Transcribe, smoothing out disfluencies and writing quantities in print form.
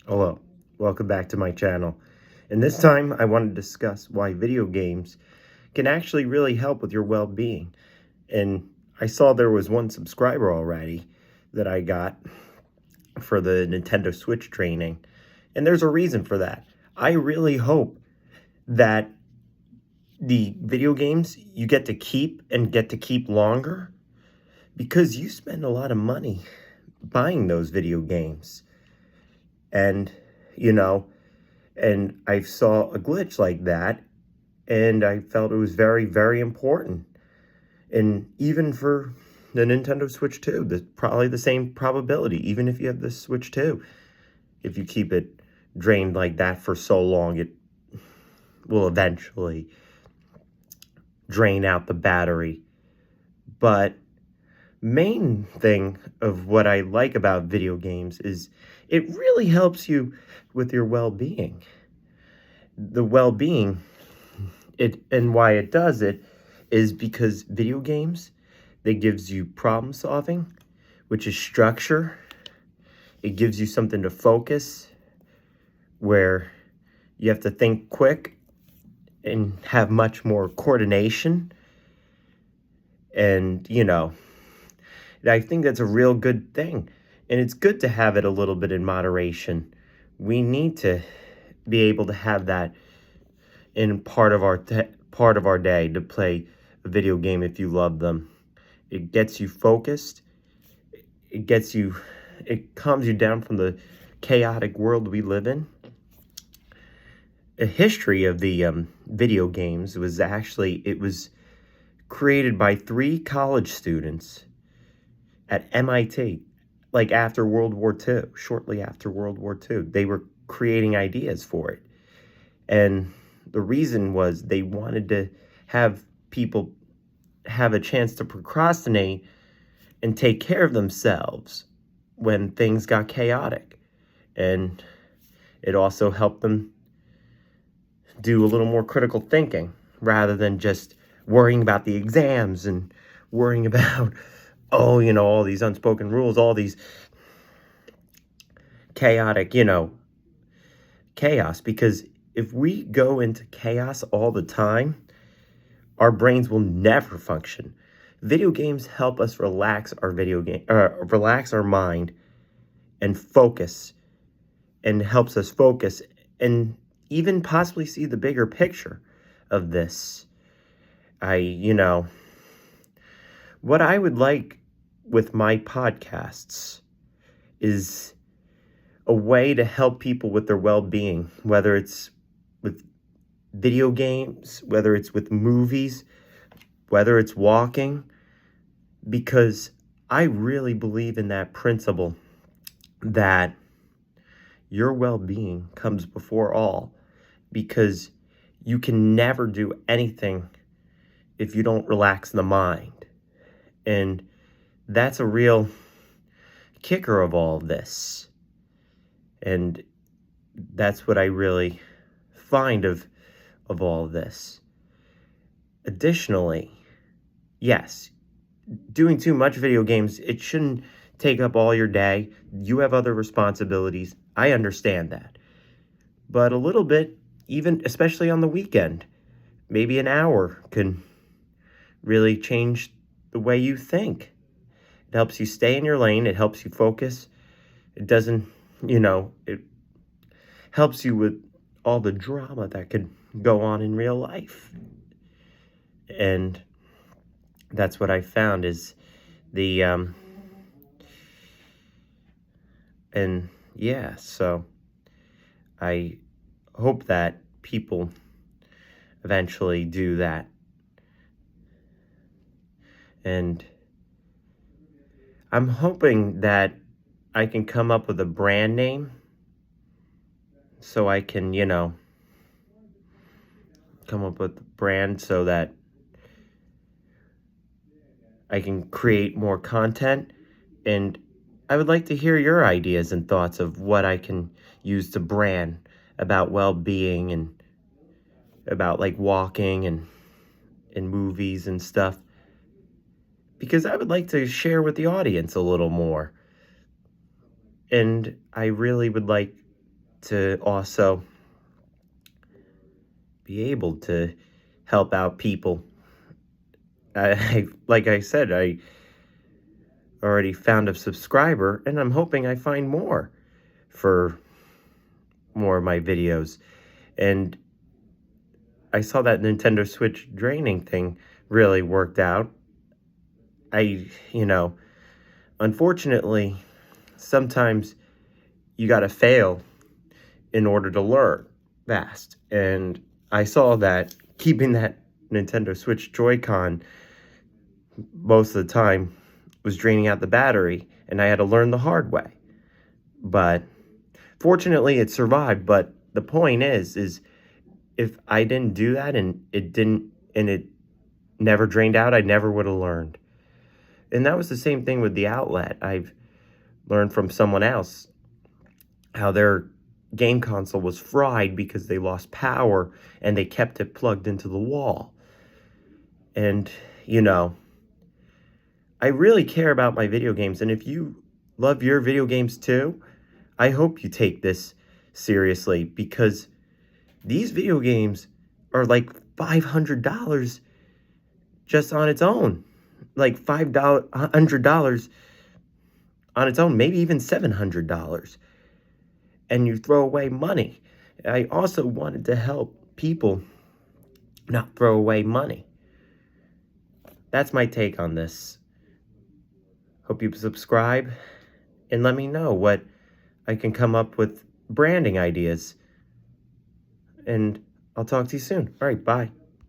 Hello, welcome back to my channel. And this time I want to discuss why video games can actually really help with your well-being. And I saw there was one subscriber already that I got for the Nintendo Switch training. And there's a reason for that. I really hope that the video games you get to keep and get to keep longer, because you spend a lot of money buying those video games. And, you know, and I saw a glitch like that, and I felt it was very, very important. And even for the Nintendo Switch 2, there's probably the same probability, even if you have the Switch 2. If you keep it drained like that for so long, it will eventually drain out the battery. But main thing of what I like about video games is it really helps you with your well-being. The well-being, and why it does it is because video games, they gives you problem solving, which is structure. It gives you something to focus, where you have to think quick and have much more coordination. And, I think that's a real good thing. And it's good to have it a little bit in moderation. We need to be able to have that in part of our day, to play a video game if you love them. It gets you focused. It calms you down from the chaotic world we live in. A history of the video games was it was created by 3 college students at MIT, like after World War II, shortly after World War II. They were creating ideas for it. And the reason was they wanted to have people have a chance to procrastinate and take care of themselves when things got chaotic. And it also helped them do a little more critical thinking rather than just worrying about the exams and worrying about, all these unspoken rules, all these chaotic, chaos. Because if we go into chaos all the time, our brains will never function. Video games help us relax relax our mind and focus, and helps us focus and even possibly see the bigger picture of this. What I would like with my podcasts is a way to help people with their well-being, whether it's with video games, whether it's with movies, whether it's walking, because I really believe in that principle that your well-being comes before all, because you can never do anything if you don't relax the mind. And that's a real kicker of all of this. And that's what I really find of all of this. Additionally, yes, doing too much video games, it shouldn't take up all your day. You have other responsibilities. I understand that. But a little bit, even especially on the weekend, maybe an hour can really change the way you think. It helps you stay in your lane. It helps you focus. It doesn't, it helps you with all the drama that could go on in real life. And that's what I found is so I hope that people eventually do that. And I'm hoping that I can come up with a brand name so I can, come up with a brand so that I can create more content. And I would like to hear your ideas and thoughts of what I can use to brand about well-being and about like walking and movies and stuff. Because I would like to share with the audience a little more. And I really would like to also be able to help out people. Like I said, I already found a subscriber, and I'm hoping I find more for more of my videos. And I saw that Nintendo Switch draining thing really worked out. You know, unfortunately, sometimes you got to fail in order to learn fast. And I saw that keeping that Nintendo Switch Joy-Con most of the time was draining out the battery, and I had to learn the hard way. But fortunately, it survived. But the point is if I didn't do that and it never drained out, I never would have learned. And that was the same thing with the outlet. I've learned from someone else how their game console was fried because they lost power and they kept it plugged into the wall. And, you know, I really care about my video games. And if you love your video games too, I hope you take this seriously, because these video games are like $500 just on its own. Like $100 on its own, maybe even $700. And you throw away money. I also wanted to help people not throw away money. That's my take on this. Hope you subscribe and let me know what I can come up with branding ideas. And I'll talk to you soon. All right, bye.